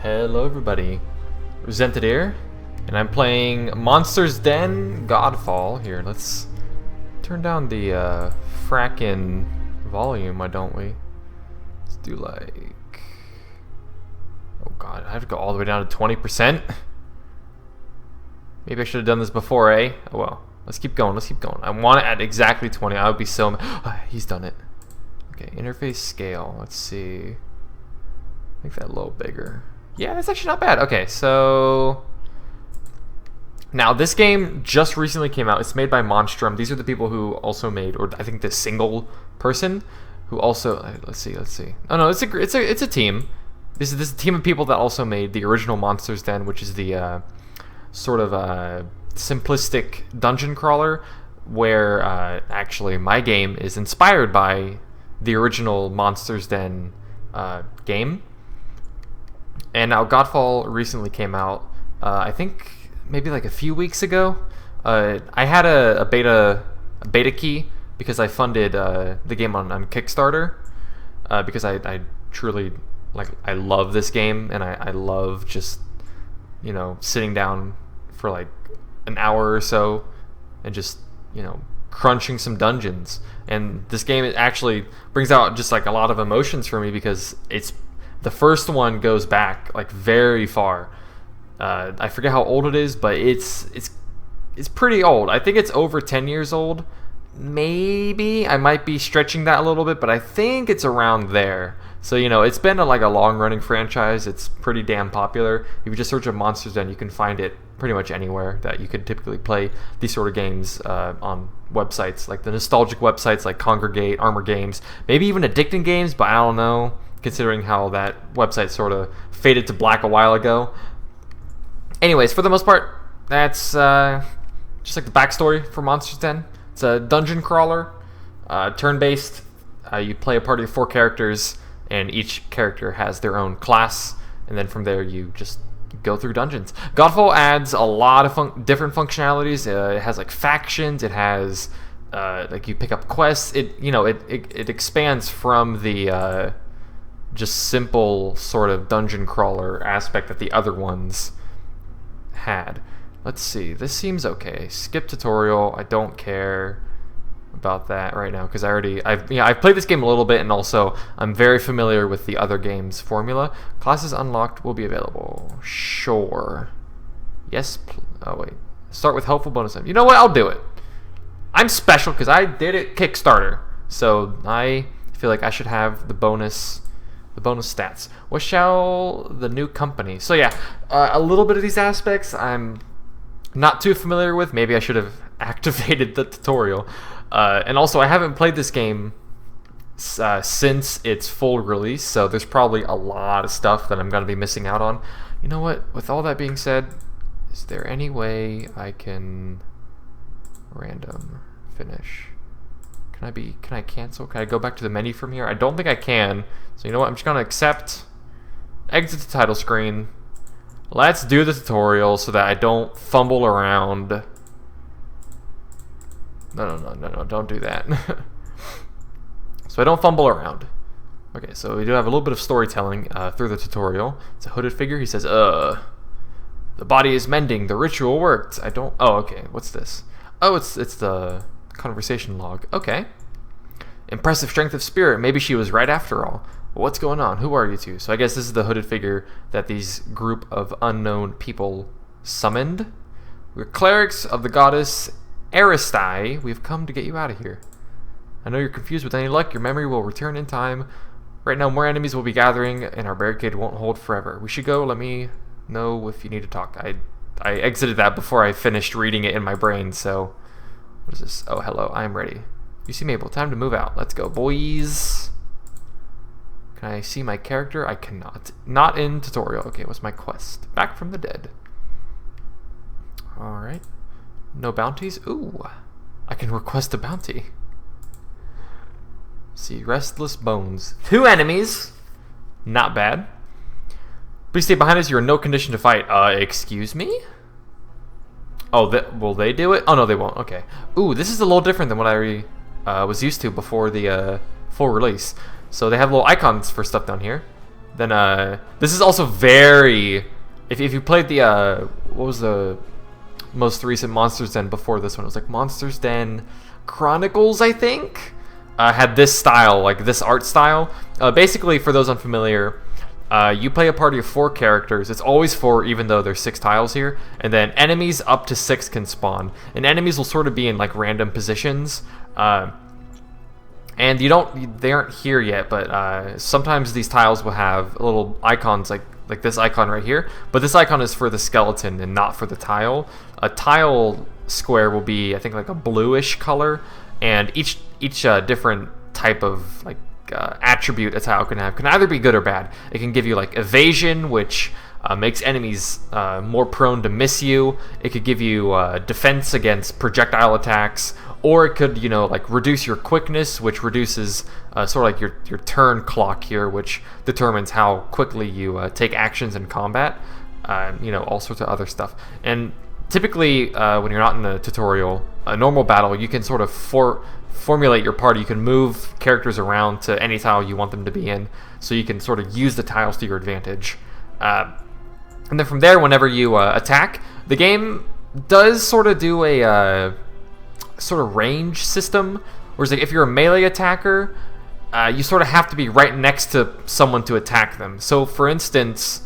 Hello everybody, Resented here, and I'm playing Monster's Den Godfall. Here, let's turn down the frackin' volume, why don't we? Let's do like... Oh god, I have to go all the way down to 20%? Maybe I should have done this before, eh? Oh well, let's keep going, I want it at exactly 20, I would be so... he's done it. Okay, interface scale, let's see. Make that a little bigger. Yeah, that's actually not bad. Okay, so now this game just recently came out. It's made by Monstrum. These are the people who also made, or I think the single person who also. Let's see. Oh no, it's a team. This is a team of people that also made the original Monster's Den, which is the sort of simplistic dungeon crawler, where actually my game is inspired by the original Monster's Den game. And now Godfall recently came out, I think maybe like a few weeks ago. I had a beta key because I funded the game on Kickstarter, because I truly, like, I love this game, and I love just, you know, sitting down for like an hour or so and just, you know, crunching some dungeons. And this game actually brings out just like a lot of emotions for me because the first one goes back like very far. I forget how old it is, but it's pretty old. I think it's over 10 years old. Maybe I might be stretching that a little bit, but I think it's around there. So, you know, it's been a long-running franchise. It's pretty damn popular. If you just search up Monster's Den, you can find it pretty much anywhere that you could typically play these sort of games on websites, like the nostalgic websites like Congregate, Armor Games, maybe even Addicting Games, but I don't know, considering how that website sort of faded to black a while ago. Anyways, for the most part, that's just like the backstory for Monster's Den. It's a dungeon crawler, turn-based. You play a party of 4 characters, and each character has their own class, and then from there you just go through dungeons. Godfall adds a lot of different functionalities. It has like factions. It has like you pick up quests. It expands from the just simple sort of dungeon crawler aspect that the other ones had. Let's see, this seems okay. Skip tutorial, I don't care about that right now because I've played this game a little bit, and also I'm very familiar with the other game's formula. Classes unlocked will be available. Sure. Yes, oh wait. Start with helpful bonus. You know what, I'll do it. I'm special because I did it Kickstarter, so I feel like I should have the bonus stats. What shall the new company? So yeah, a little bit of these aspects I'm not too familiar with. Maybe I should have activated the tutorial. And also, I haven't played this game since its full release, so there's probably a lot of stuff that I'm going to be missing out on. You know what? With all that being said, is there any way I can random finish? Can I cancel? Can I go back to the menu from here? I don't think I can. So you know what? I'm just going to accept, exit the title screen. Let's do the tutorial so that I don't fumble around. No, don't do that. So I don't fumble around. Okay, so we do have a little bit of storytelling through the tutorial. It's a hooded figure. He says, the body is mending. The ritual worked. Oh, okay. What's this? Oh, it's the conversation log. Okay. Impressive strength of spirit. Maybe she was right after all. What's going on? Who are you two? So I guess this is the hooded figure that these group of unknown people summoned. We're clerics of the goddess Aristai. We've come to get you out of here. I know you're confused. With any luck, your memory will return in time. Right now, more enemies will be gathering, and our barricade won't hold forever. We should go. Let me know if you need to talk. I exited that before I finished reading it in my brain, so... What is this? Oh, hello. I'm ready. You seem able. Time to move out. Let's go, boys. Can I see my character? I cannot. Not in tutorial. Okay, what's my quest? Back from the dead. Alright. No bounties? Ooh. I can request a bounty. See, restless bones. 2 enemies. Not bad. Please stay behind us. You're in no condition to fight. Excuse me? Oh, will they do it? Oh, no, they won't. Okay. Ooh, this is a little different than what I was used to before the full release. So they have little icons for stuff down here. Then this is also very... If you played the... what was the most recent Monsters Den before this one? It was like Monsters Den Chronicles, I think? Had this style, like this art style. Basically, for those unfamiliar, you play a party of 4 characters. It's always 4, even though there's 6 tiles here. And then enemies up to 6 can spawn. And enemies will sort of be in like random positions. And they aren't here yet, but sometimes these tiles will have little icons like this icon right here. But this icon is for the skeleton and not for the tile. A tile square will be, I think, like a bluish color. And each different type of like attribute a tile can have can either be good or bad. It can give you like evasion, which makes enemies more prone to miss you. It could give you defense against projectile attacks, or it could, like reduce your quickness, which reduces sort of like your turn clock here, which determines how quickly you take actions in combat. All sorts of other stuff. And typically, when you're not in the tutorial, a normal battle, you can sort of formulate your party. You can move characters around to any tile you want them to be in, so you can sort of use the tiles to your advantage. And then from there, whenever you attack, the game does sort of do a sort of range system, whereas like if you're a melee attacker, you sort of have to be right next to someone to attack them. So for instance,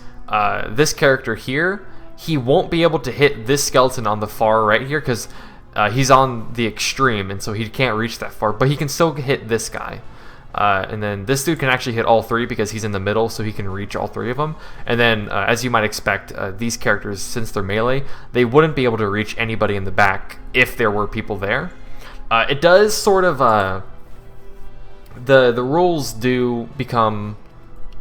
this character here, he won't be able to hit this skeleton on the far right here because he's on the extreme, and so he can't reach that far, but he can still hit this guy. And then this dude can actually hit all 3 because he's in the middle, so he can reach all 3 of them. And then, as you might expect, these characters, since they're melee, they wouldn't be able to reach anybody in the back if there were people there. It does sort of... the rules do become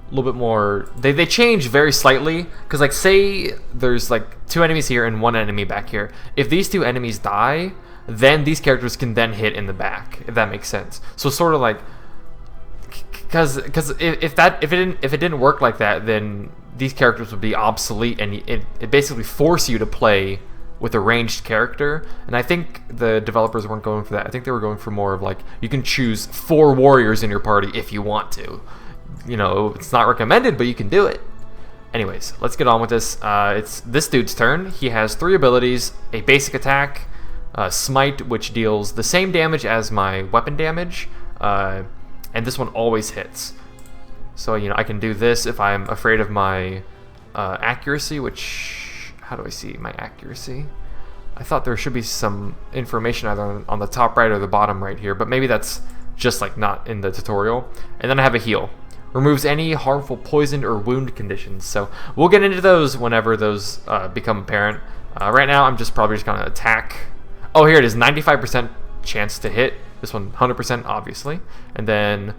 a little bit more... They change very slightly, because like say there's like 2 enemies here and 1 enemy back here. If these 2 enemies die, then these characters can then hit in the back, if that makes sense. So sort of like... Because if it didn't work like that, then these characters would be obsolete, and it basically force you to play with a ranged character. And I think the developers weren't going for that. I think they were going for more of like, you can choose 4 warriors in your party if you want to. It's not recommended, but you can do it. Anyways, let's get on with this. It's this dude's turn. He has 3 abilities: a basic attack, smite, which deals the same damage as my weapon damage, and this one always hits. So, I can do this if I'm afraid of my accuracy, which... How do I see my accuracy? I thought there should be some information either on the top right or the bottom right here, but maybe that's just like not in the tutorial. And then I have a heal. Removes any harmful poisoned or wound conditions. So we'll get into those whenever those become apparent. Right now, I'm probably just going to attack. Oh, here it is, 95% chance to hit. This one, 100%, obviously. And then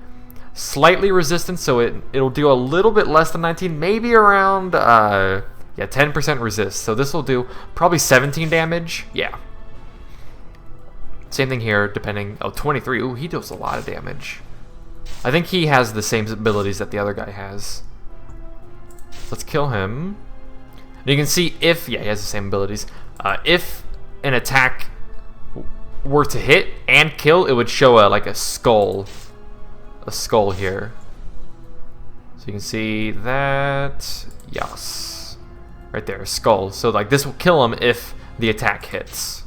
slightly resistant, so it'll do a little bit less than 19, maybe around, 10% resist. So this will do probably 17 damage. Yeah. Same thing here, depending... Oh, 23. Ooh, he deals a lot of damage. I think he has the same abilities that the other guy has. Let's kill him. And you can see if... Yeah, he has the same abilities. If an attack were to hit and kill, it would show a skull. A skull here. So you can see that... Yes. Right there, a skull. So like this will kill him if the attack hits.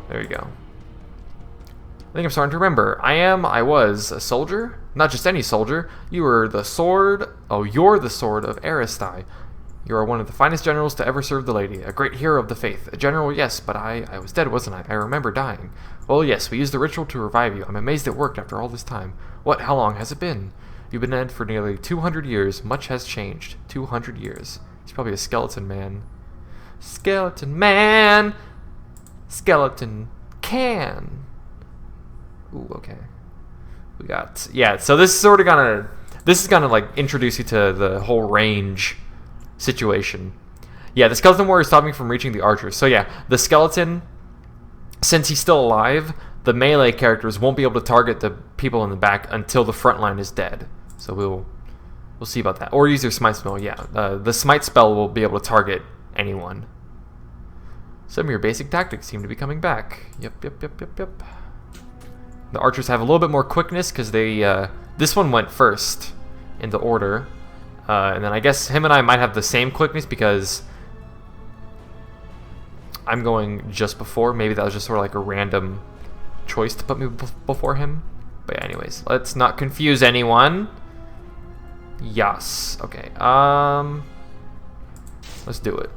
There you go. I think I'm starting to remember. I was a soldier. Not just any soldier. You were the sword... Oh, you're the sword of Aristai. You are one of the finest generals to ever serve the lady. A great hero of the faith. A general, yes, but I was dead, wasn't I? I remember dying. Well, yes, we used the ritual to revive you. I'm amazed it worked after all this time. What? How long has it been? You've been dead for nearly 200 years. Much has changed. 200 years. He's probably a skeleton man. Skeleton man! Skeleton can. Ooh, okay. We got... Yeah, so this is sort of gonna... This is gonna, like, introduce you to the whole range situation. Yeah, the skeleton warrior stopped me from reaching the archers. So yeah, the skeleton, since he's still alive, the melee characters won't be able to target the people in the back until the front line is dead. So we'll see about that. Or use your smite spell. Yeah, the smite spell will be able to target anyone. Some of your basic tactics seem to be coming back. Yep. The archers have a little bit more quickness because they... this one went first in the order. And then I guess him and I might have the same quickness because I'm going just before. Maybe that was just sort of like a random choice to put me before him. But yeah, anyways, let's not confuse anyone. Yes. Okay. Let's do it.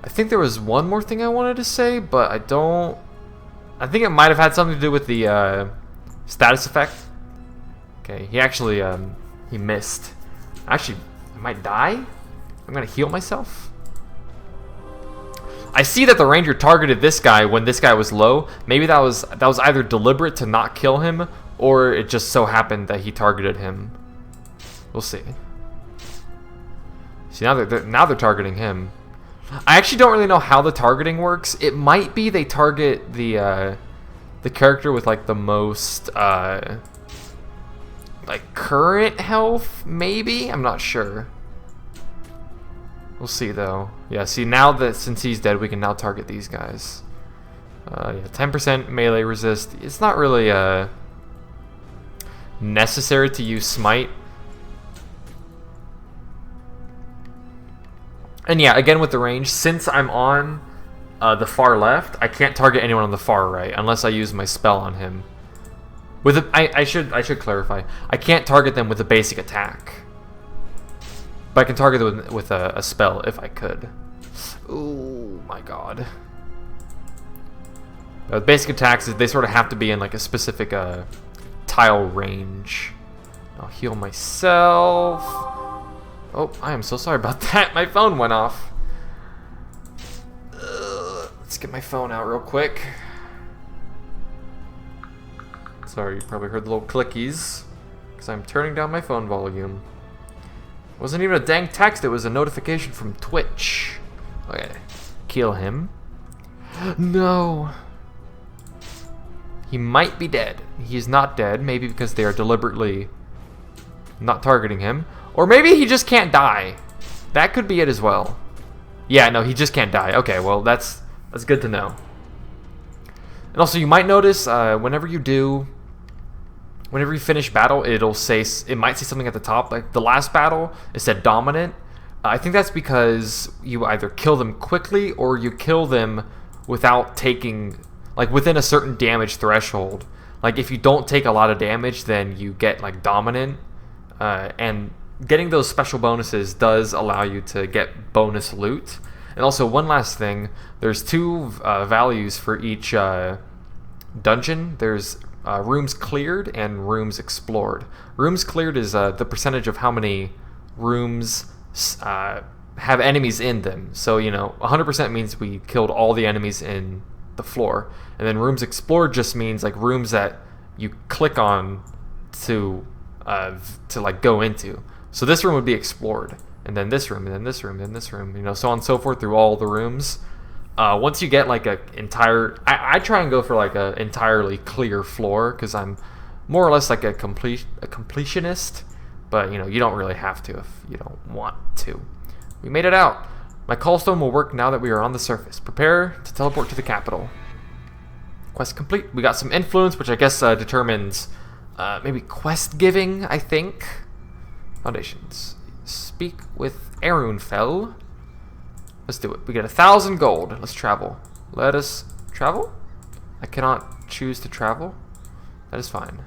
I think there was one more thing I wanted to say, but I don't... I think it might have had something to do with the status effect. Okay, he actually, he missed. Actually, I might die? I'm gonna heal myself. I see that the ranger targeted this guy when this guy was low. Maybe that was either deliberate to not kill him, or it just so happened that he targeted him. We'll see. See, now they're targeting him. I actually don't really know how the targeting works. It might be they target the character with like the most like current health, maybe? I'm not sure. We'll see though. Yeah, see now that since he's dead, we can now target these guys. Yeah, 10% melee resist. It's not really necessary to use smite. And yeah, again with the range, since I'm on the far left, I can't target anyone on the far right unless I use my spell on him. With I should clarify. I can't target them with a basic attack, but I can target them with a spell if I could. Oh my god. Basic attacks, they sort of have to be in like a specific tile range. I'll heal myself. Oh, I am so sorry about that. My phone went off. Let's get my phone out real quick. Sorry, you probably heard the little clickies, because I'm turning down my phone volume. It wasn't even a dang text, it was a notification from Twitch. Okay, kill him. No. He might be dead. He is not dead, maybe because they are deliberately not targeting him. Or maybe he just can't die. That could be it as well. Yeah, no, he just can't die. Okay, well, that's good to know. And also, you might notice whenever you finish battle, it might say something at the top. Like the last battle, it said dominant. I think that's because you either kill them quickly or you kill them without taking, like within a certain damage threshold. Like if you don't take a lot of damage, then you get like dominant. And getting those special bonuses does allow you to get bonus loot. And also, one last thing, there's two values for each dungeon. There's rooms cleared and rooms explored. Rooms cleared is the percentage of how many rooms have enemies in them. So, 100% means we killed all the enemies in the floor. And then rooms explored just means like rooms that you click on to like go into. So this room would be explored, and then this room, and then this room, and then this room, so on and so forth through all the rooms. Once you get like a entire, I try and go for like a entirely clear floor because I'm more or less like a completionist. But you don't really have to if you don't want to. We made it out. My callstone will work now that we are on the surface. Prepare to teleport to the capital. Quest complete. We got some influence, which I guess determines maybe quest giving. I think. Foundations. Speak with Arunfell. Let's do it. We get 1,000 gold. Let's travel. Let us travel? I cannot choose to travel. That is fine.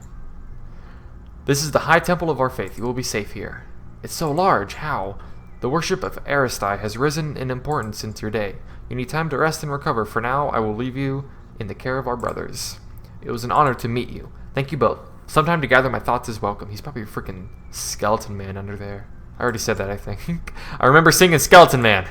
This is the high temple of our faith. You will be safe here. It's so large. How? The worship of Aristai has risen in importance since your day. You need time to rest and recover. For now, I will leave you in the care of our brothers. It was an honor to meet you. Thank you both. Some time to gather my thoughts is welcome. He's probably a freaking skeleton man under there. I already said that, I think. I remember singing Skeleton Man.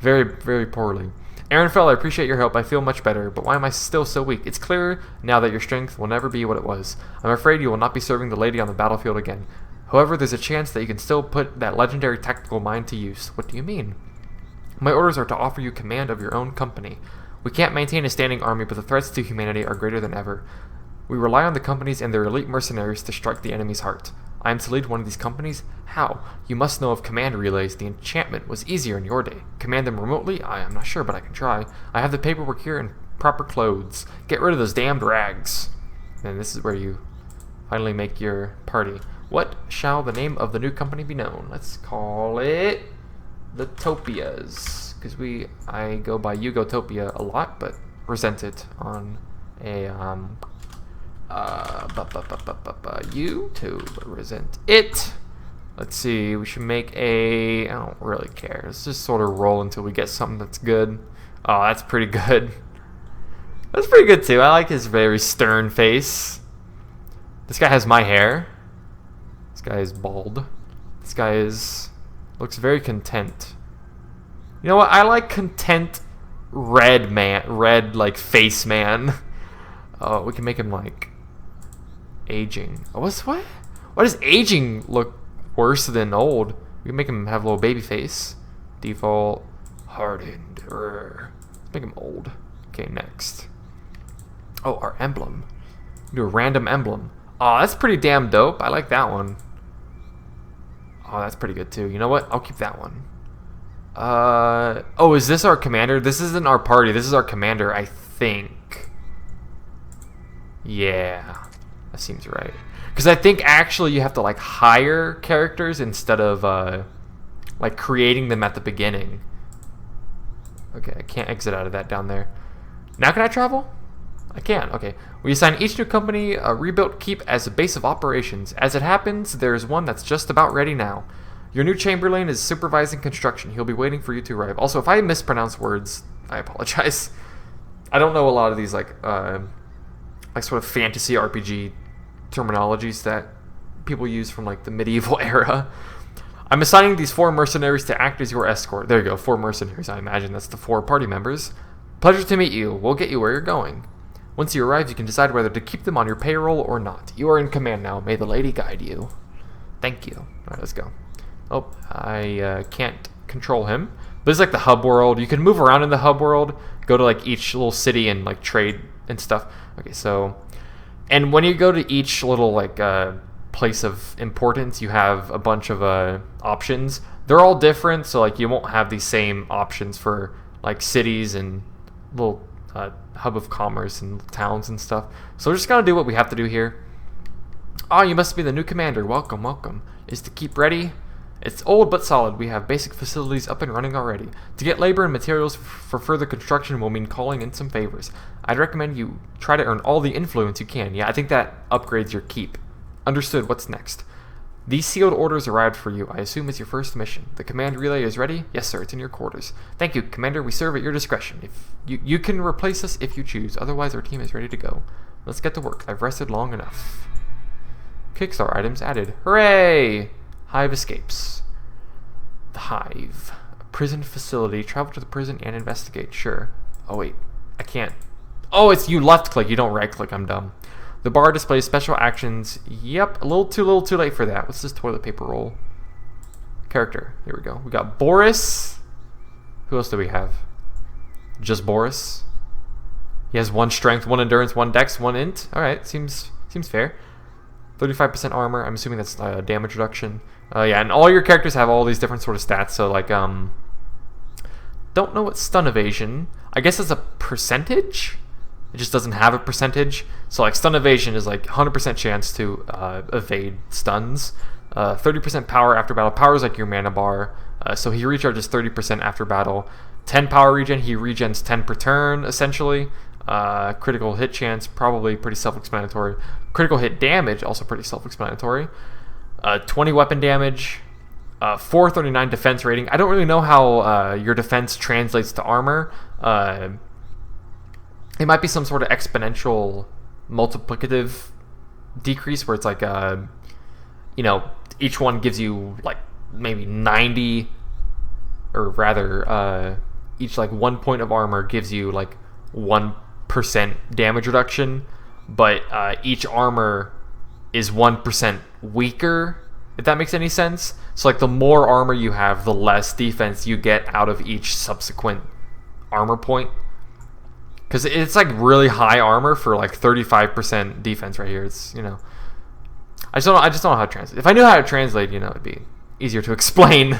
Very, very poorly. Arunfell, I appreciate your help. I feel much better, but why am I still so weak? It's clear now that your strength will never be what it was. I'm afraid you will not be serving the lady on the battlefield again. However, there's a chance that you can still put that legendary tactical mind to use. What do you mean? My orders are to offer you command of your own company. We can't maintain a standing army, but the threats to humanity are greater than ever. We rely on the companies and their elite mercenaries to strike the enemy's heart. I am to lead one of these companies? How? You must know of command relays. The enchantment was easier in your day. Command them remotely? I am not sure, but I can try. I have the paperwork here and proper clothes. Get rid of those damned rags. And this is where you finally make your party. What shall the name of the new company be known? Let's call it the Topias, because I go by Ugotopia a lot, but resent it on a YouTube. Resent it. Let's see. We should make a. I don't really care. Let's just sort of roll until we get something that's good. Oh, that's pretty good. That's pretty good too. I like his very stern face. This guy has my hair. This guy is bald. This guy looks very content. You know what? I like content red like face man. Oh, we can make him like aging. Oh, what? Why does aging look worse than old? We can make him have a little baby face. Default hardened. Let's make him old. Okay, next. Oh, our emblem. Do a random emblem. Oh, that's pretty damn dope. I like that one. Oh, that's pretty good too. You know what? I'll keep that one. Oh, is this our commander? This isn't our party. This is our commander, I think. Yeah, that seems right. Because I think actually you have to like hire characters instead of like creating them at the beginning. Okay, I can't exit out of that down there. Now can I travel? I can. Okay. We assign each new company a rebuilt keep as a base of operations. As it happens, there's one that's just about ready now. Your new Chamberlain is supervising construction. He'll be waiting for you to arrive. Also, if I mispronounce words, I apologize. I don't know a lot of these like sort of fantasy RPG terminologies that people use from like the medieval era. I'm assigning these 4 mercenaries to act as your escort. There you go, 4 mercenaries. I imagine that's the 4 party members. Pleasure to meet you. We'll get you where you're going. Once you arrive, you can decide whether to keep them on your payroll or not. You are in command now. May the lady guide you. Thank you. All right, let's go. Oh, I can't control him. But it's like the hub world. You can move around in the hub world, go to like each little city and like trade and stuff. Okay, so, and when you go to each little like place of importance, you have a bunch of options. They're all different, so like you won't have the same options for like cities and little hub of commerce and towns and stuff. So we're just gonna do what we have to do here. Oh, you must be the new commander. Welcome, welcome. Is the keep ready? It's old but solid. We have basic facilities up and running already. To get labor and materials for further construction will mean calling in some favors. I'd recommend you try to earn all the influence you can. Yeah, I think that upgrades your keep. Understood. What's next? These sealed orders arrived for you. I assume it's your first mission. The command relay is ready? Yes, sir. It's in your quarters. Thank you, Commander. We serve at your discretion. If you can replace us if you choose. Otherwise, our team is ready to go. Let's get to work. I've rested long enough. Kickstar items added. Hooray! Hive escapes. The Hive. A prison facility. Travel to the prison and investigate. Sure. Oh, wait. I can't. Oh, it's you left click. You don't right click. I'm dumb. The bar displays special actions. Yep, a little too late for that. What's this toilet paper roll? Character. Here we go. We got Boris. Who else do we have? Just Boris. He has 1 strength, 1 endurance, 1 dex, 1 int. All right, seems fair. 35% armor. I'm assuming that's damage reduction. Yeah, and all your characters have all these different sort of stats. So like, don't know what stun evasion. I guess it's a percentage. It just doesn't have a percentage. So like stun evasion is like 100% chance to evade stuns. 30% power after battle. Power is like your mana bar. So he recharges 30% after battle. 10 power regen. He regens 10 per turn essentially. Critical hit chance, probably pretty self-explanatory. Critical hit damage, also pretty self-explanatory. 20 weapon damage. 439 defense rating. I don't really know how your defense translates to armor. It might be some sort of exponential multiplicative decrease where it's like, you know, each one gives you like maybe 90, or rather, each like 1 point of armor gives you like 1% damage reduction, but each armor is 1% weaker, if that makes any sense. So like the more armor you have, the less defense you get out of each subsequent armor point. Because it's like really high armor for like 35% defense right here. It's, you know, I just don't know how to translate. If I knew how to translate, you know, it'd be easier to explain.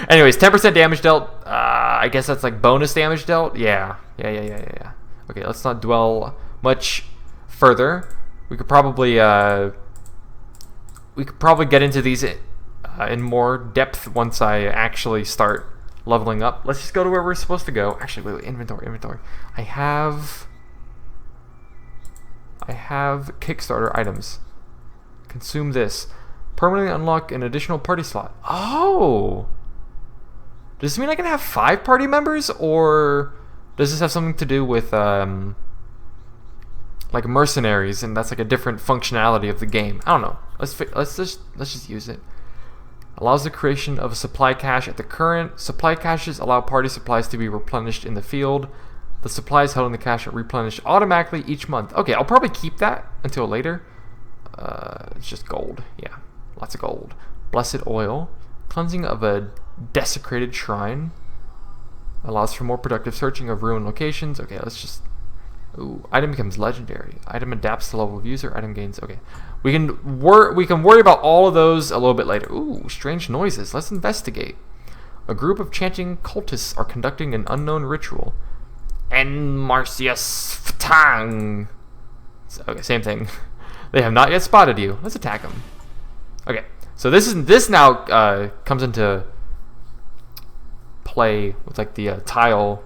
Anyways, 10% damage dealt. I guess that's like bonus damage dealt. Yeah. Okay, let's not dwell much further. We could probably we could probably get into these in more depth once I actually start leveling up. Let's just go to where we're supposed to go. Actually, wait, inventory. I have Kickstarter items. Consume this. Permanently unlock an additional party slot. Oh! Does this mean I can have 5 party members, or does this have something to do with like mercenaries, and that's like a different functionality of the game? I don't know. Let's just use it. Allows the creation of a supply cache at the current. Supply caches allow party supplies to be replenished in the field. The supplies held in the cache are replenished automatically each month. Okay, I'll probably keep that until later. It's just gold. Yeah, lots of gold. Blessed oil. Cleansing of a desecrated shrine. Allows for more productive searching of ruined locations. Okay, let's just... Ooh, item becomes legendary. Item adapts to level of user. Item gains... Okay. We can worry about all of those a little bit later. Ooh, strange noises. Let's investigate. A group of chanting cultists are conducting an unknown ritual. En Marcius Ftang. Okay, same thing. They have not yet spotted you. Let's attack them. Okay, so this now comes into play with like the tile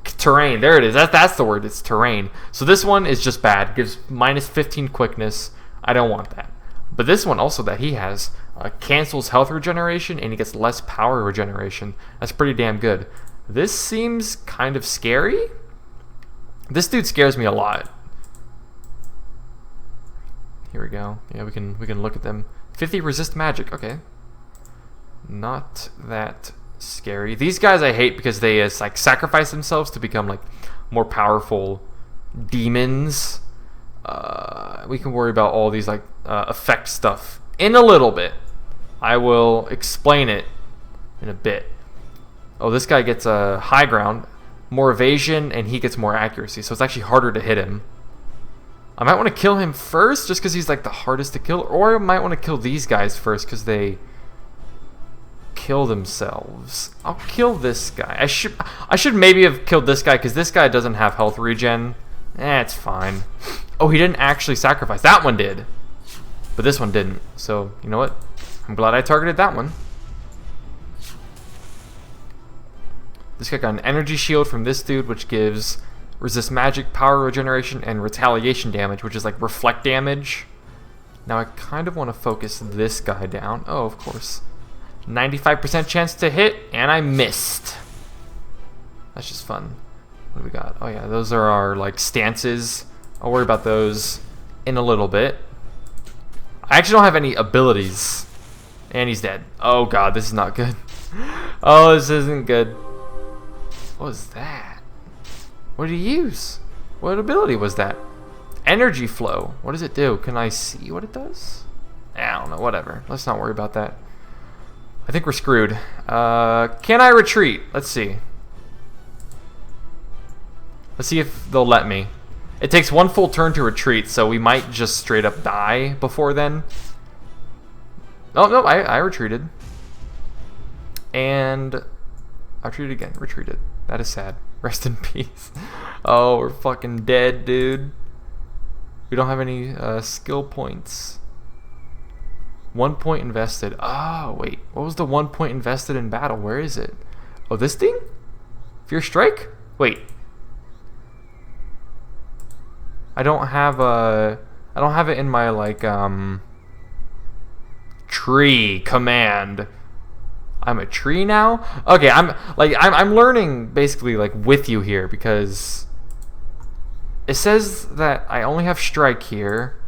terrain. There it is. That's the word. It's terrain. So this one is just bad. Gives minus 15 quickness. I don't want that. But this one also that he has cancels health regeneration, and he gets less power regeneration. That's pretty damn good. This seems kind of scary. This dude scares me a lot. Here we go. Yeah, we can look at them. 50 resist magic. Okay. Not that scary. These guys I hate because they like sacrifice themselves to become like more powerful demons. We can worry about all these like effect stuff in a little bit. I will explain it in a bit. Oh, this guy gets a high ground, more evasion, and he gets more accuracy, so it's actually harder to hit him. I might want to kill him first just because he's like the hardest to kill, or I might want to kill these guys first because they kill themselves. I'll kill this guy. I should maybe have killed this guy because this guy doesn't have health regen. It's fine. Oh, he didn't actually sacrifice. That one did, but this one didn't. So you know what? I'm glad I targeted that one. This guy got an energy shield from this dude, which gives resist magic, power regeneration, and retaliation damage, which is like reflect damage. Now I kind of want to focus this guy down. Oh, of course. 95% chance to hit, and I missed. That's just fun. What do we got? Oh yeah, those are our like stances. I'll worry about those in a little bit. I actually don't have any abilities. And he's dead. Oh god, this is not good. Oh, this isn't good. What was that? What did he use? What ability was that? Energy flow. What does it do? Can I see what it does? I don't know. Whatever. Let's not worry about that. I think we're screwed. Can I retreat? Let's see. Let's see if they'll let me. It takes one full turn to retreat, so we might just straight up die before then. Oh, no, I retreated. And I retreated again. Retreated. That is sad. Rest in peace. Oh, we're fucking dead, dude. We don't have any skill points. 1 point invested. Oh, wait. What was the 1 point invested in battle? Where is it? Oh, this thing? Fear Strike? Wait. I don't have it in my like tree command. I'm a tree now? Okay, I'm learning basically like with you here because it says that I only have strike here,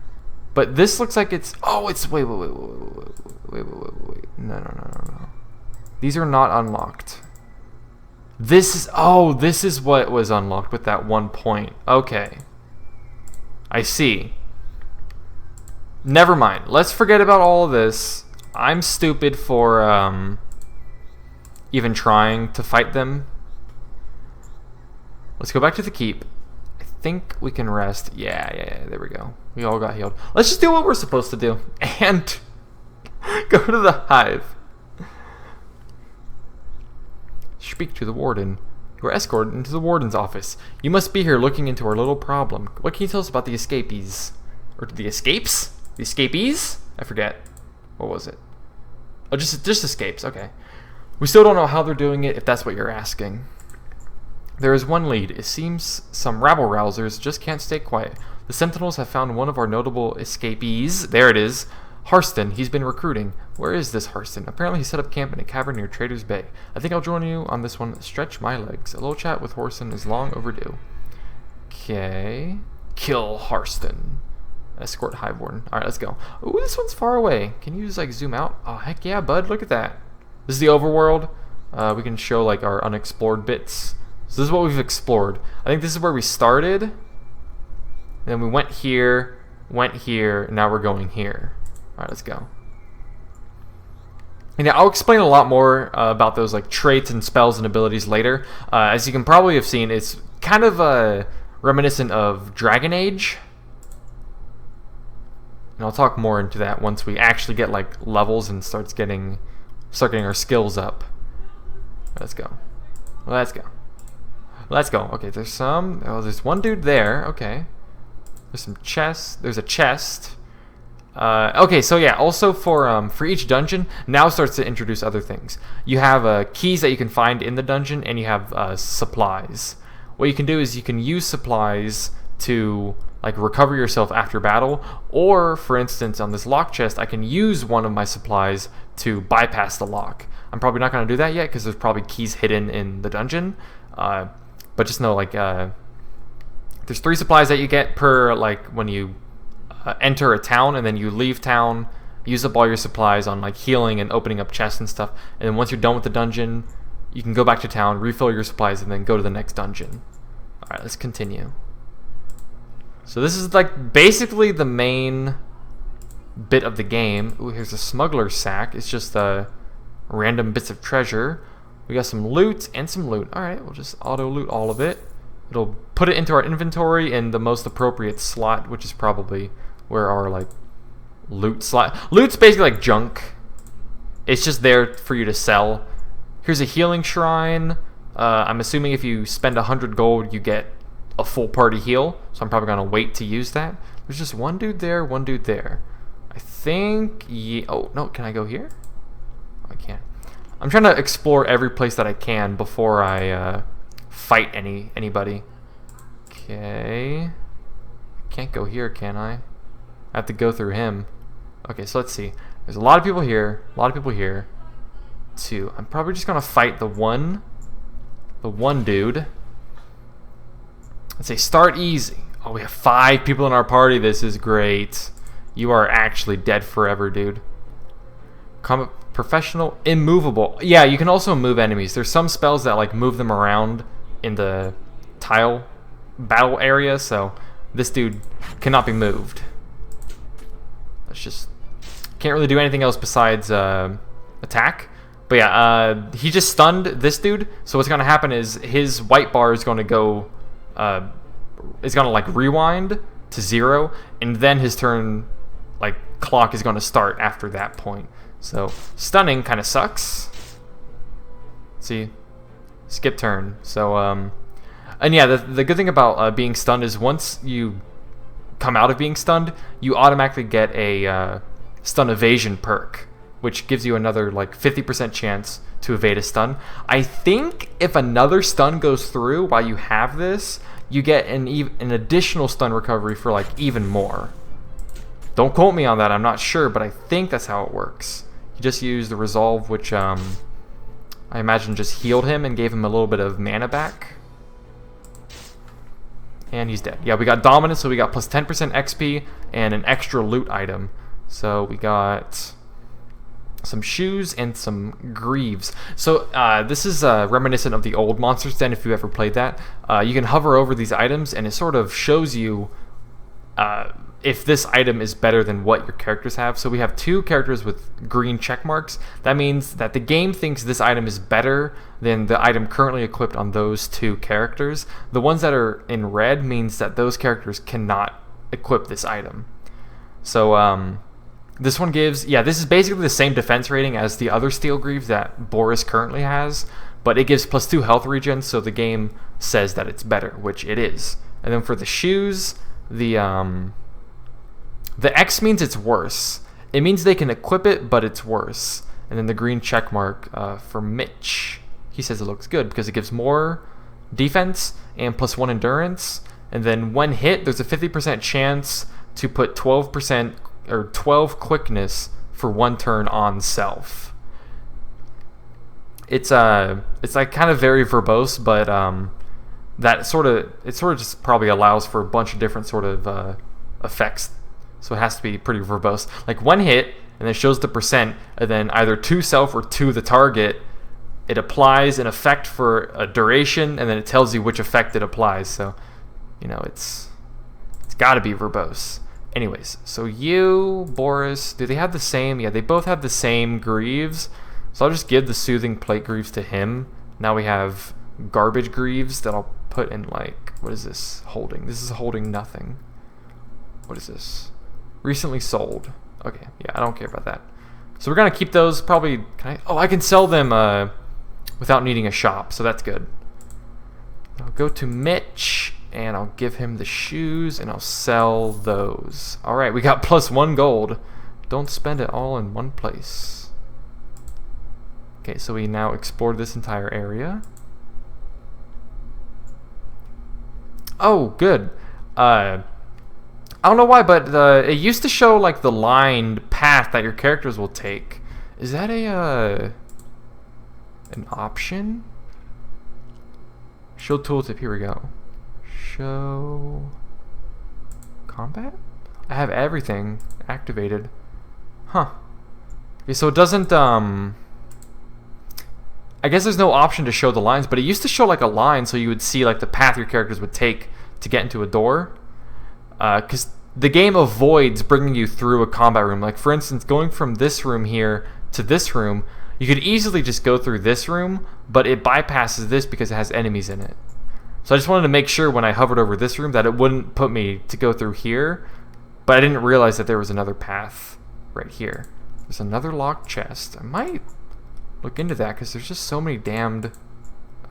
but this looks like it's wait. No. These are not unlocked. This is what was unlocked with that 1 point. Okay. I see. Never mind. Let's forget about all of this. I'm stupid for even trying to fight them. Let's go back to the keep. I think we can rest. Yeah, there we go. We all got healed. Let's just do what we're supposed to do and go to the hive. Speak to the warden. You are escorted into the warden's office. You must be here looking into our little problem. What can you tell us about the escapees? Or the escapes? The escapees? I forget. What was it? Oh, just escapes. Okay. We still don't know how they're doing it, if that's what you're asking. There is one lead. It seems some rabble-rousers just can't stay quiet. The Sentinels have found one of our notable escapees. There it is. Harston. He's been recruiting. Where is this Harston? Apparently he set up camp in a cavern near Trader's Bay. I think I'll join you on this one. Stretch my legs. A little chat with Harston is long overdue. Okay. Kill Harston. Escort Highborn. Alright, let's go. Ooh, this one's far away. Can you just like zoom out? Oh, heck yeah, bud. Look at that. This is the overworld. We can show like our unexplored bits. So this is what we've explored. I think this is where we started. Then we went here, and now we're going here. Alright, let's go. And yeah, I'll explain a lot more about those like traits and spells and abilities later. As you can probably have seen, it's kind of reminiscent of Dragon Age. And I'll talk more into that once we actually get like levels and start getting our skills up. Let's go. Let's go. Let's go. Okay, there's some. Oh, there's one dude there. Okay. There's some chests. There's a chest. Okay, so yeah, also for each dungeon, now starts to introduce other things. You have keys that you can find in the dungeon, and you have supplies. What you can do is you can use supplies to like recover yourself after battle, or for instance on this lock chest, I can use one of my supplies to bypass the lock. I'm probably not going to do that yet because there's probably keys hidden in the dungeon. But just know like there's 3 supplies that you get per like when you enter a town, and then you leave town, use up all your supplies on like healing and opening up chests and stuff, and then once you're done with the dungeon, you can go back to town, refill your supplies, and then go to the next dungeon. Alright, let's continue. So this is like basically the main bit of the game. Ooh, here's a smuggler's sack. It's just random bits of treasure. We got some loot and some loot. Alright, we'll just auto loot all of it. It'll put it into our inventory in the most appropriate slot, which is probably where our like loot slot. Loot's basically like junk. It's just there for you to sell. Here's a healing shrine. I'm assuming if you spend 100 gold, you get a full party heal. So I'm probably gonna wait to use that. There's just one dude there, one dude there. I think. Oh no, can I go here? Oh, I can't. I'm trying to explore every place that I can before I fight anybody. Okay. Can't go here, can I? I have to go through him. Okay, so let's see. There's a lot of people here. A lot of people here. 2. I'm probably just gonna fight the one dude. Let's say start easy. Oh, we have 5 people in our party. This is great. You are actually dead forever, dude. Combat professional, immovable. Yeah, you can also move enemies. There's some spells that like move them around in the tile battle area, so this dude cannot be moved. That's just can't really do anything else besides attack. But yeah, he just stunned this dude. So what's gonna happen is his white bar is gonna go, is gonna like rewind to 0, and then his turn, like clock, is gonna start after that point. So stunning kind of sucks. See, skip turn. So and yeah, the good thing about being stunned is once you come out of being stunned, you automatically get a stun evasion perk, which gives you another like 50% chance to evade a stun. I think if another stun goes through while you have this, you get an additional stun recovery for like even more. Don't quote me on that, I'm not sure, but I think that's how it works. He just used the resolve, which I imagine just healed him and gave him a little bit of mana back. And he's dead. Yeah, we got dominance, so we got plus 10% XP and an extra loot item. So we got some shoes and some greaves. So this is reminiscent of the old Monster's Den, if you ever played that. You can hover over these items, and it sort of shows you if this item is better than what your characters have. So we have 2 characters with green check marks. That means that the game thinks this item is better than the item currently equipped on those 2 characters. The ones that are in red means that those characters cannot equip this item. So this one gives, yeah, this is basically the same defense rating as the other Steel Greaves that Boris currently has, but it gives plus 2 health regen, so the game says that it's better, which it is. And then for the shoes, the The X means it's worse. It means they can equip it, but it's worse. And then the green check mark for Mitch. He says it looks good because it gives more defense and +1 endurance. And then when hit, there's a 50% chance to put 12% or 12 quickness for 1 turn on self. It's like kind of very verbose, but it sort of just probably allows for a bunch of different sort of effects. So it has to be pretty verbose. Like one hit, and it shows the percent, and then either to self or to the target, it applies an effect for a duration, and then it tells you which effect it applies. So, you know, it's got to be verbose. Anyways, so you, Boris, do they have the same? Yeah, they both have the same greaves. So I'll just give the soothing plate greaves to him. Now we have garbage greaves that I'll put in, like, what is this holding? This is holding nothing. What is this? Recently sold. Okay, yeah, I don't care about that. So we're gonna keep those. Probably. I can sell them without needing a shop, so that's good. I'll go to Mitch and I'll give him the shoes and I'll sell those. All right, we got +1 gold. Don't spend it all in one place. Okay, so we now explored this entire area. Oh, good. I don't know why, but it used to show like the lined path that your characters will take. Is that an option? Show tooltip. Here we go. Show combat. I have everything activated. Huh. Okay, so it doesn't. I guess there's no option to show the lines, but it used to show like a line, so you would see like the path your characters would take to get into a door. Because the game avoids bringing you through a combat room. Like, for instance, going from this room here to this room, you could easily just go through this room, but it bypasses this because it has enemies in it. So I just wanted to make sure when I hovered over this room that it wouldn't put me to go through here, but I didn't realize that there was another path right here. There's another locked chest. I might look into that because there's just so many damned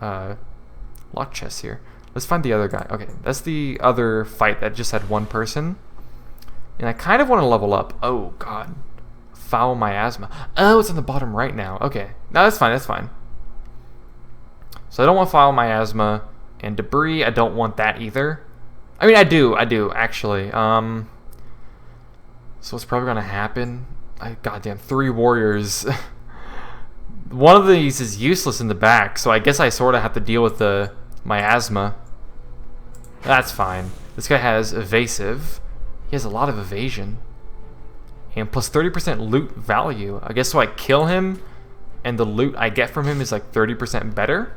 locked chests here. Let's find the other guy. Okay, that's the other fight that just had one person. And I kind of want to level up. Oh, God. Foul miasma. Oh, it's on the bottom right now. Okay. No, that's fine. That's fine. So I don't want foul miasma. And debris, I don't want that either. I mean, I do, actually. So what's probably going to happen? Goddamn, 3 warriors. One of these is useless in the back, so I guess I sort of have to deal with the miasma. That's fine. This guy has evasive. He has a lot of evasion. And plus 30% loot value. I guess so I kill him, and the loot I get from him is like 30% better.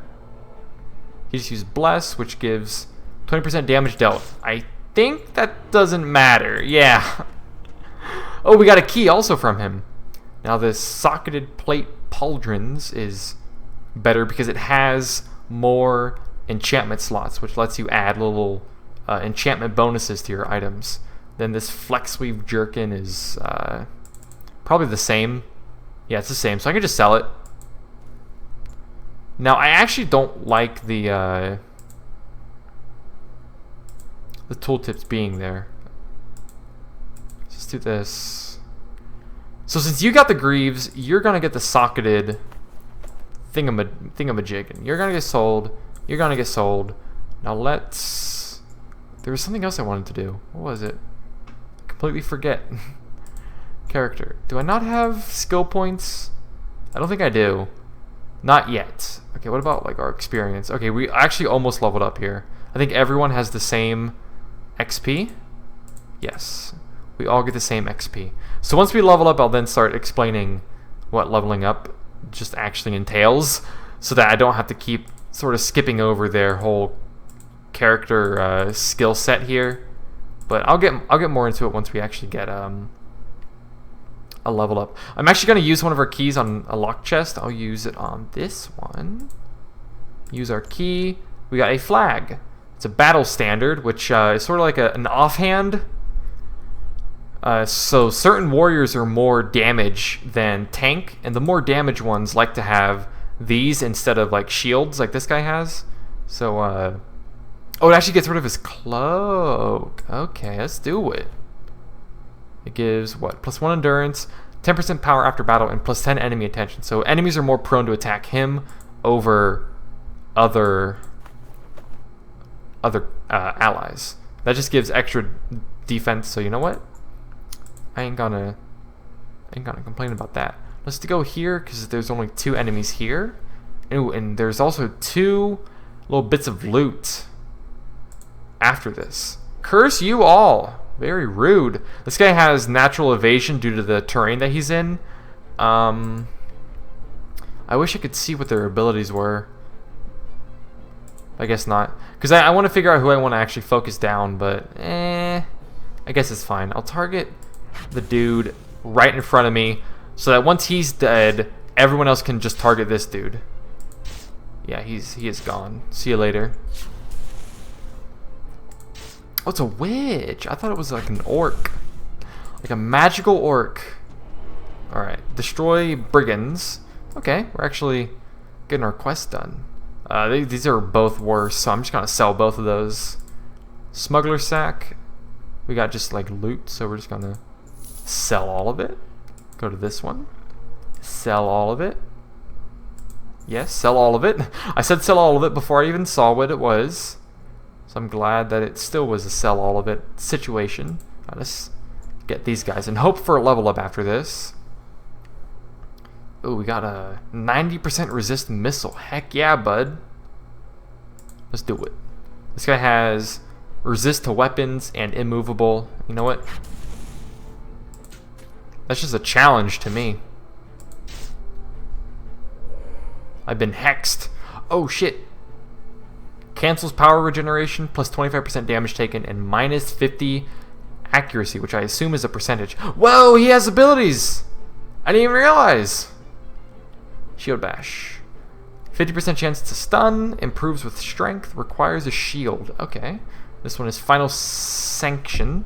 He just used Bless, which gives 20% damage dealt. I think that doesn't matter. Yeah. Oh, we got a key also from him. Now this socketed plate pauldrons is better because it has more enchantment slots, which lets you add little enchantment bonuses to your items. Then this flex weave jerkin is probably the same. Yeah, it's the same, so I can just sell it. Now I actually don't like the tooltips being there. Let's just do this. So since you got the greaves, you're gonna get the socketed thingamajig, and you're gonna get sold. You're gonna get sold. Now let's. There was something else I wanted to do. What was it? Completely forget. Character. Do I not have skill points? I don't think I do. Not yet. Okay, what about like our experience? Okay, we actually almost leveled up here. I think everyone has the same XP. Yes. We all get the same XP. So once we level up, I'll then start explaining what leveling up just actually entails, so that I don't have to keep sort of skipping over their whole character skill set here. But I'll get more into it once we actually get a level up. I'm actually going to use one of our keys on a locked chest. I'll use it on this one. Use our key. We got a flag. It's a battle standard, which is sort of like an offhand. So certain warriors are more damage than tank, and the more damage ones like to have these instead of like shields like this guy has. So oh, it actually gets rid of his cloak. Okay, let's do it. It gives what? +1 endurance, 10% power after battle, and +10 enemy attention. So enemies are more prone to attack him over other allies. That just gives extra defense. So you know what? I ain't gonna complain about that. Let's go here because there's only 2 enemies here. Ooh, and there's also 2 little bits of loot after this. Curse you all. Very rude. This guy has natural evasion due to the terrain that he's in. I wish I could see what their abilities were. I guess not. Because I want to figure out who I want to actually focus down, but I guess it's fine. I'll target the dude right in front of me so that once he's dead, everyone else can just target this dude. Yeah, he is gone. See you later. Oh, it's a witch. I thought it was like an orc. Like a magical orc. Alright. Destroy brigands. Okay, we're actually getting our quest done. These are both worse, so I'm just going to sell both of those. Smuggler sack. We got just like loot, so we're just going to sell all of it. Go to this one. Sell all of it. Yes, sell all of it. I said sell all of it before I even saw what it was. So I'm glad that it still was a sell all of it situation. Let's get these guys and hope for a level up after this. Oh, we got a 90% resist missile. Heck yeah, bud. Let's do it. This guy has resist to weapons and immovable. You know what? That's just a challenge to me. I've been hexed. Oh shit. Cancels power regeneration, plus 25% damage taken, and minus 50 accuracy, which I assume is a percentage. Whoa, he has abilities! I didn't even realize. Shield bash. 50% chance to stun, improves with strength, requires a shield. Okay. This one is final sanction.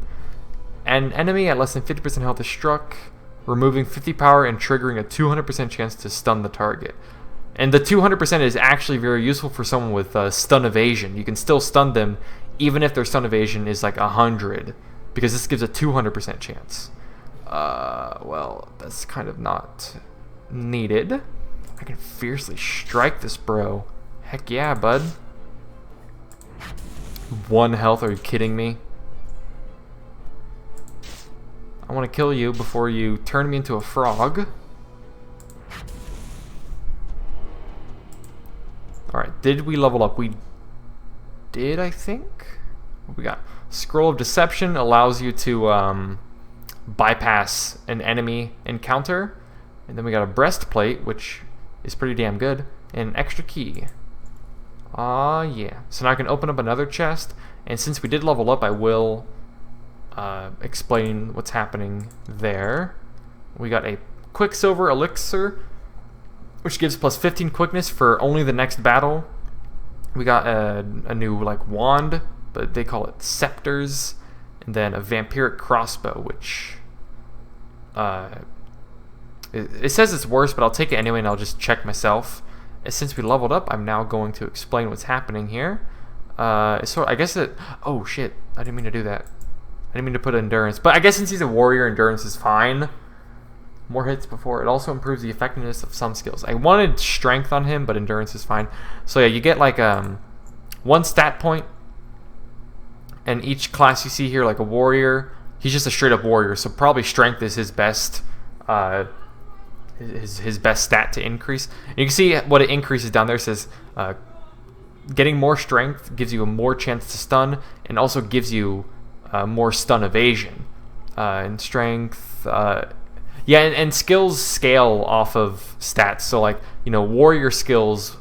An enemy at less than 50% health is struck, removing 50 power and triggering a 200% chance to stun the target. And the 200% is actually very useful for someone with stun evasion. You can still stun them even if their stun evasion is like 100, because this gives a 200% chance. Well, that's kind of not needed. I can fiercely strike this bro. Heck yeah, bud. 1 health, are you kidding me? I want to kill you before you turn me into a frog. Alright, did we level up? We did, I think. What we got? Scroll of Deception allows you to bypass an enemy encounter. And then we got a breastplate, which is pretty damn good. And an extra key. Yeah. So now I can open up another chest. And since we did level up, I will explain what's happening there. We got a Quicksilver Elixir, which gives plus 15 quickness for only the next battle. We got a new like wand, but they call it scepters, and then a vampiric crossbow, which it says it's worse, but I'll take it anyway, and I'll just check myself. And since we leveled up, I'm now going to explain what's happening here. So I guess that. Oh shit! I didn't mean to do that. I didn't mean to put endurance, but I guess since he's a warrior, endurance is fine. More hits before. It also improves the effectiveness of some skills. I wanted strength on him, but endurance is fine. So yeah, you get like 1 stat point. And each class you see here, like a warrior, he's just a straight up warrior. So probably strength is his best, his best stat to increase. And you can see what it increases down there. It says getting more strength gives you a more chance to stun, and also gives you more stun evasion. And strength. Yeah, and skills scale off of stats. So like, you know, warrior skills,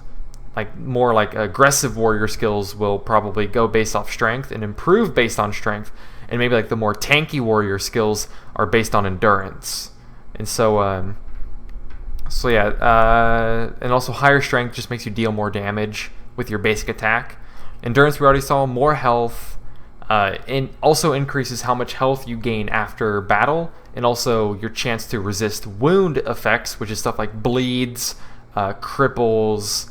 like more like aggressive warrior skills will probably go based off strength and improve based on strength. And maybe like the more tanky warrior skills are based on endurance. And so yeah, and also higher strength just makes you deal more damage with your basic attack. Endurance we already saw, more health. And also increases how much health you gain after battle, and also your chance to resist wound effects, which is stuff like bleeds, cripples.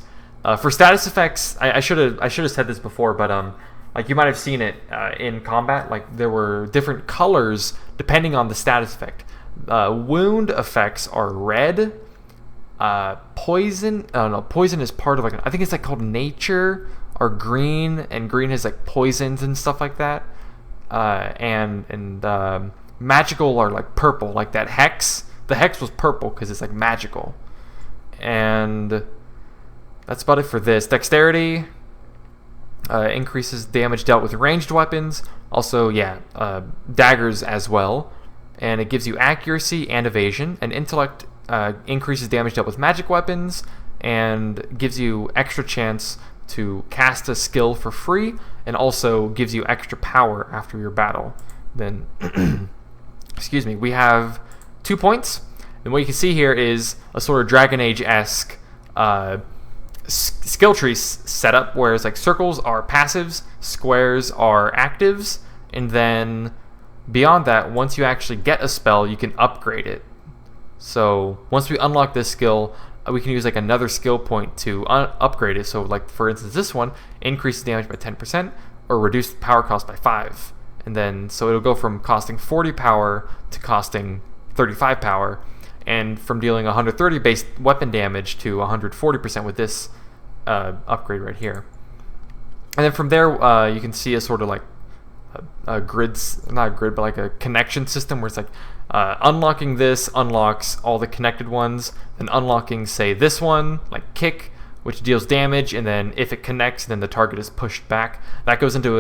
For status effects, I should have said this before, but Like you might have seen it in combat. Like there were different colors depending on the status effect. Wound effects are red. Poison. No, poison is part of like I think it's like called nature, are green, and green has like poisons and stuff like that. And magical are like purple, like that hex. The hex was purple because it's like magical. And that's about it for this. Dexterity increases damage dealt with ranged weapons. Also, daggers as well. And it gives you accuracy and evasion. And intellect increases damage dealt with magic weapons and gives you extra chance to cast a skill for free, and also gives you extra power after your battle. Then, excuse me, we have 2 points. And what you can see here is a sort of Dragon Age-esque skill tree setup, whereas like circles are passives, squares are actives, and then beyond that, once you actually get a spell, you can upgrade it. So once we unlock this skill, we can use like another skill point to upgrade it. So like for instance, this one increases damage by 10% or reduce power cost by 5. And then so it'll go from costing 40 power to costing 35 power, and from dealing 130 base weapon damage to 140% with this upgrade right here. And then from there, you can see a sort of like a grids, not a grid, but like a connection system where it's like unlocking this unlocks all the connected ones, and unlocking, say, this one, like kick, which deals damage, and then if it connects, then the target is pushed back. That goes into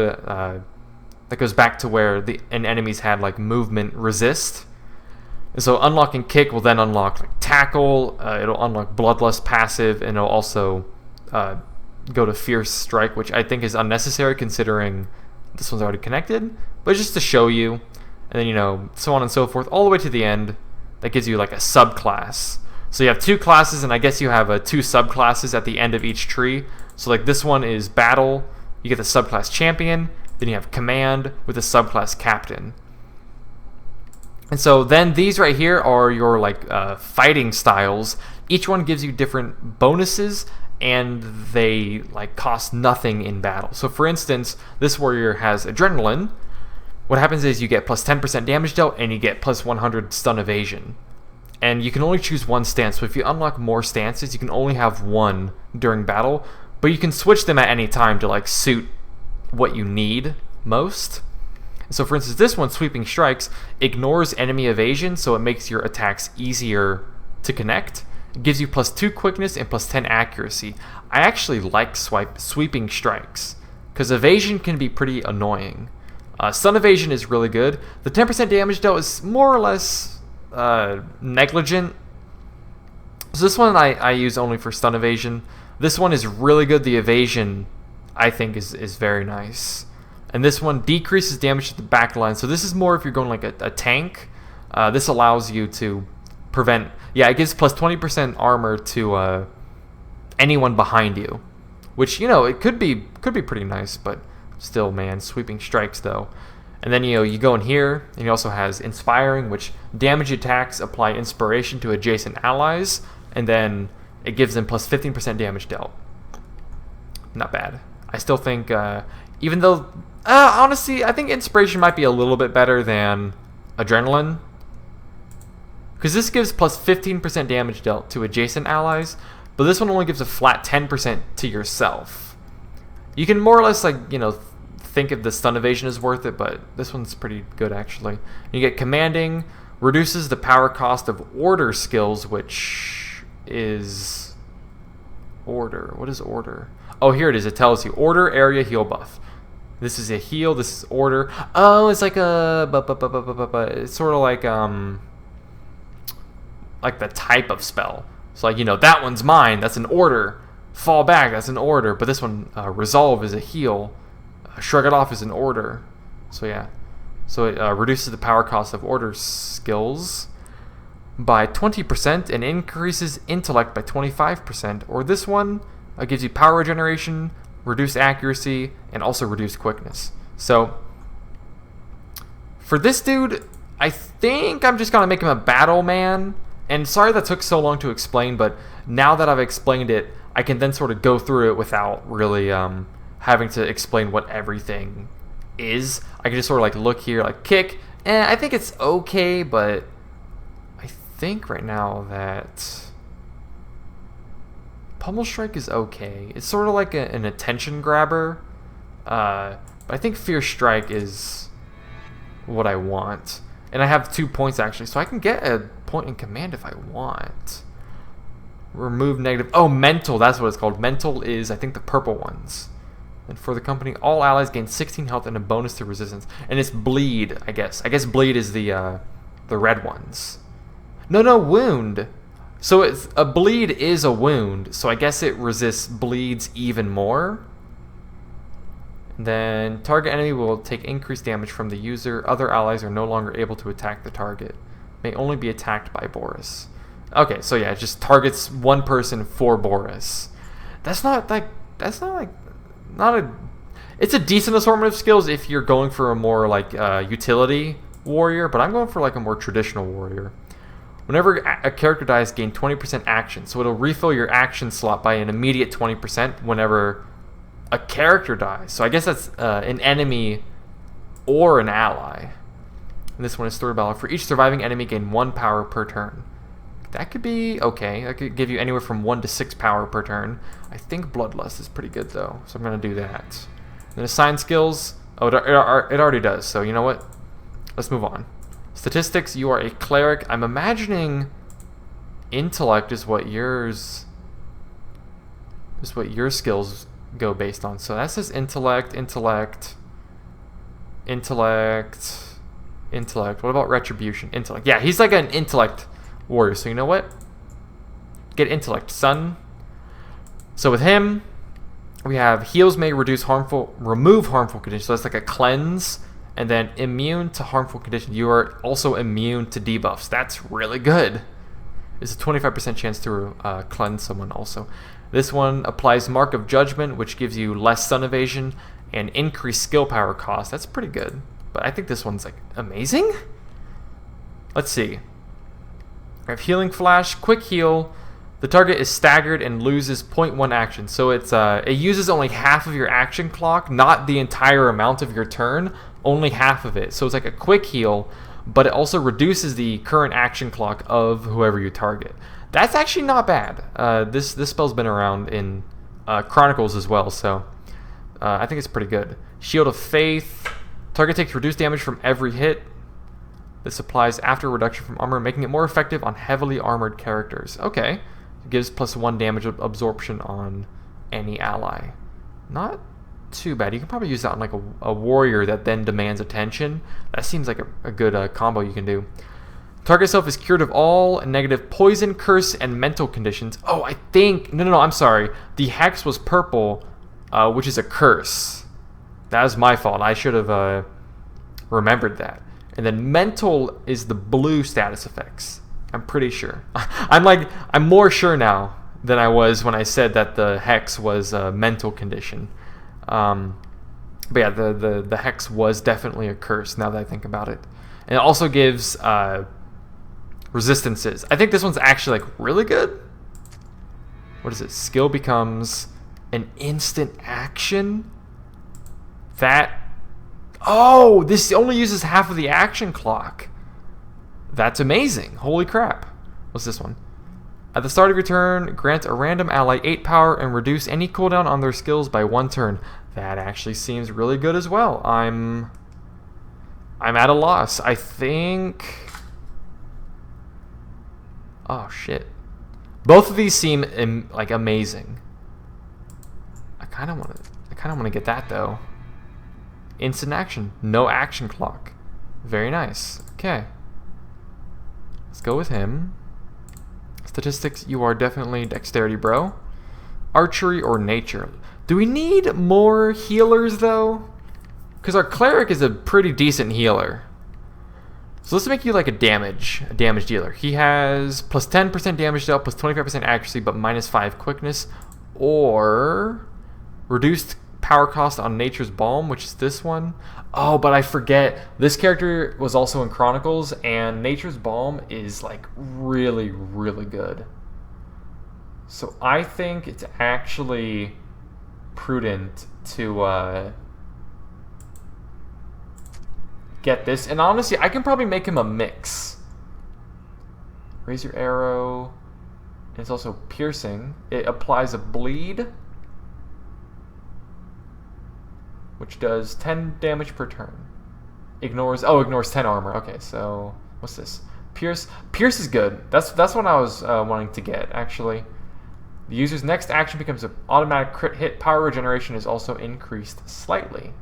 that goes back to where an enemy's had like movement resist. And so unlocking kick will then unlock like tackle. It'll unlock bloodlust passive, and it'll also go to fierce strike, which I think is unnecessary considering this one's already connected, but just to show you. And then, so on and so forth, all the way to the end. That gives you like a subclass. So you have 2 classes, and I guess you have 2 subclasses at the end of each tree. So like this one is battle. You get the subclass champion. Then you have command with the subclass captain. And so then these right here are your like fighting styles. Each one gives you different bonuses, and they like cost nothing in battle. So for instance, this warrior has adrenaline. What happens is you get plus 10% damage dealt, and you get plus 100 stun evasion. And you can only choose one stance. So if you unlock more stances, you can only have one during battle, but you can switch them at any time to like suit what you need most. So for instance, this one, Sweeping Strikes, ignores enemy evasion, so it makes your attacks easier to connect. It gives you plus 2 quickness and plus 10 accuracy. I actually like Sweeping Strikes, because evasion can be pretty annoying. Stun evasion is really good. The 10% damage dealt is more or less negligent. So this one I use only for stun evasion. This one is really good. The evasion, I think, is very nice. And this one decreases damage to the back line. So this is more if you're going like a tank. This allows you to prevent... Yeah, it gives plus 20% armor to anyone behind you. Which, it could be pretty nice, but still, man, Sweeping Strikes, though. And then, you go in here, and he also has Inspiring, which damage attacks apply inspiration to adjacent allies, and then it gives them plus 15% damage dealt. Not bad. I still think, even though... honestly, I think Inspiration might be a little bit better than Adrenaline. Because this gives plus 15% damage dealt to adjacent allies, but this one only gives a flat 10% to yourself. You can more or less, like, think if the stun evasion is worth it, but this one's pretty good, actually. You get Commanding, reduces the power cost of Order skills, which is... Order. What is Order? Oh, here it is. It tells you. Order, area, heal buff. This is a heal. This is order. Oh, it's like a... It's sort of like the type of spell. So, like, that one's mine. That's an order. Fall back. That's an order. But this one, resolve, is a heal. Shrug it off is an order. So, yeah. So, it reduces the power cost of order skills by 20% and increases intellect by 25%. Or this one gives you power regeneration, reduced accuracy, and also reduced quickness. So, for this dude, I think I'm just going to make him a battle man. And sorry that took so long to explain, but now that I've explained it, I can then sort of go through it without really having to explain what everything is. I can just sort of like look here, like kick, and I think it's okay, but I think right now that Pummel Strike is okay. It's sort of like an attention grabber, but I think Fierce Strike is what I want. And I have 2 points actually, so I can get a point in command if I want. Remove negative. Oh, mental. That's what it's called. Mental is, I think, the purple ones. And for the company, all allies gain 16 health and a bonus to resistance. And it's bleed, I guess. I guess bleed is the red ones. No, wound. So it's a bleed is a wound. So I guess it resists bleeds even more. Then target enemy will take increased damage from the user. Other allies are no longer able to attack the target. May only be attacked by Boris. Okay, so yeah, it just targets one person for Boris. It's a decent assortment of skills if you're going for a more like utility warrior, but I'm going for like a more traditional warrior. Whenever a character dies, gain 20% action. So it'll refill your action slot by an immediate 20% whenever a character dies. So I guess that's an enemy or an ally. And this one is Story Battle. For each surviving enemy, gain 1 power per turn. That could be okay. That could give you anywhere from 1 to 6 power per turn. I think Bloodlust is pretty good though, so I'm going to do that. Then assign skills. Oh, it already does, so you know what? Let's move on. Statistics, you are a cleric. I'm imagining intellect is what your skills go based on. So that says intellect. What about retribution? Intellect. Yeah, he's like an intellect warrior. So you know what? Get intellect, son. So with him, we have heals may remove harmful conditions. So that's like a cleanse. And then immune to harmful conditions. You are also immune to debuffs. That's really good. It's a 25% chance to cleanse someone also. This one applies Mark of Judgment, which gives you less stun evasion and increased skill power cost. That's pretty good. But I think this one's like amazing. Let's see. I have Healing Flash, Quick Heal. The target is staggered and loses 0.1 action. So it uses only half of your action clock, not the entire amount of your turn, only half of it. So it's like a quick heal, but it also reduces the current action clock of whoever you target. That's actually not bad. This spell's been around in Chronicles as well, so I think it's pretty good. Shield of Faith. Target takes reduced damage from every hit. This applies after reduction from armor, making it more effective on heavily armored characters. Okay. It gives +1 damage absorption on any ally. Not too bad. You can probably use that on like a warrior that then demands attention. That seems like a good combo you can do. Target itself is cured of all negative poison, curse, and mental conditions. Oh, I think... No, I'm sorry. The hex was purple, which is a curse. That was my fault. I should have remembered that. And then mental is the blue status effects. I'm pretty sure. I'm more sure now than I was when I said that the hex was a mental condition. But yeah, the hex was definitely a curse now that I think about it. And it also gives resistances. I think this one's actually like really good. What is it? Skill becomes an instant action. This only uses half of the action clock. That's amazing. Holy crap. What's this one? At the start of your turn, grant a random ally 8 power and reduce any cooldown on their skills by 1 turn. That actually seems really good as well. I'm at a loss. I think... Oh, shit. Both of these seem like amazing. I kind of want to get that though. Instant action. No action clock. Very nice. Okay. Let's go with him. Statistics, you are definitely dexterity, bro. Archery or nature. Do we need more healers, though? Because our cleric is a pretty decent healer. So let's make you like a damage dealer. He has plus 10% damage dealt, plus 25% accuracy, but minus 5 quickness. Or reduced power cost on Nature's Balm, which is this one. Oh, but I forget. This character was also in Chronicles, and Nature's Balm is like really, really good. So I think it's actually prudent to get this. And honestly, I can probably make him a mix. Raise your arrow. And it's also piercing. It applies a bleed, which does 10 damage per turn. Ignores 10 armor. Okay, so what's this? Pierce. Pierce is good. That's what I was wanting to get, actually. The user's next action becomes an automatic crit hit. Power regeneration is also increased slightly.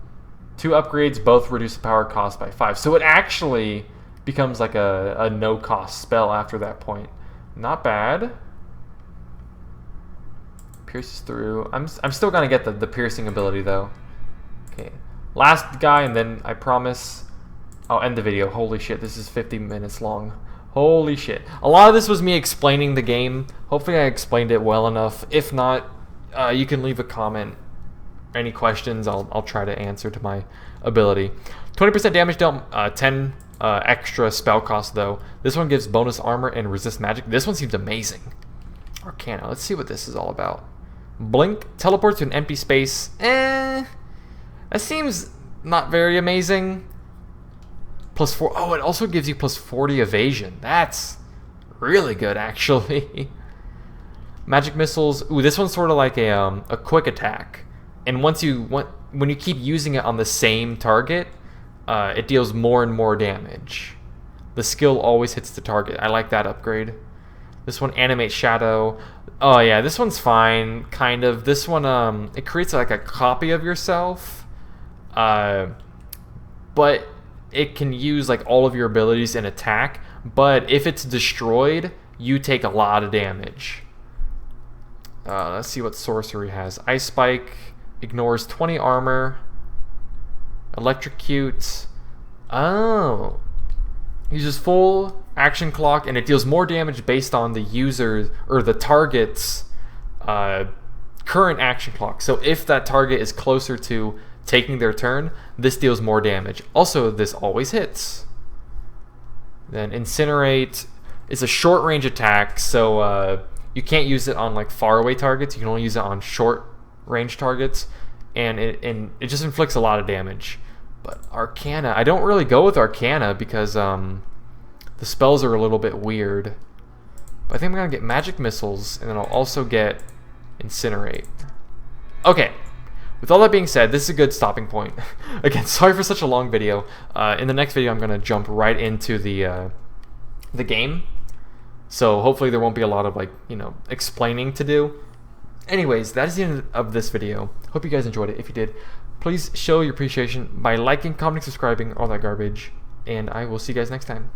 2 upgrades both reduce the power cost by 5. So it actually becomes like a no-cost spell after that point. Not bad. Pierces through. I'm still gonna get the piercing ability though. Okay, last guy, and then I promise I'll end the video. Holy shit, this is 50 minutes long. Holy shit. A lot of this was me explaining the game. Hopefully I explained it well enough. If not, you can leave a comment. Any questions, I'll try to answer to my ability. 20% damage dealt, 10 extra spell cost though. This one gives bonus armor and resist magic. This one seems amazing. Arcana, let's see what this is all about. Blink, teleport to an empty space. That seems not very amazing. +4. Oh, it also gives you +40 evasion. That's really good, actually. Magic missiles. Ooh, this one's sort of like a quick attack. And when you keep using it on the same target, it deals more and more damage. The skill always hits the target. I like that upgrade. This one, animate shadow. Oh yeah, this one's fine, kind of. This one, it creates like a copy of yourself, but it can use like all of your abilities and attack. But if it's destroyed, you take a lot of damage. Let's see what sorcery has. Ice Spike ignores 20 armor. Electrocute. Oh, uses full action clock, and it deals more damage based on the user's or the target's current action clock. So if that target is closer to taking their turn, this deals more damage. Also, this always hits. Then Incinerate is a short range attack, so you can't use it on like far away targets. You can only use it on short range targets, and it just inflicts a lot of damage. But Arcana, I don't really go with Arcana because the spells are a little bit weird. But I think I'm gonna get Magic Missiles, and then I'll also get Incinerate. Okay. With all that being said, this is a good stopping point. Again, sorry for such a long video. In the next video, I'm gonna jump right into the game. So hopefully there won't be a lot of explaining to do. Anyways, that is the end of this video. Hope you guys enjoyed it. If you did, please show your appreciation by liking, commenting, subscribing, all that garbage. And I will see you guys next time.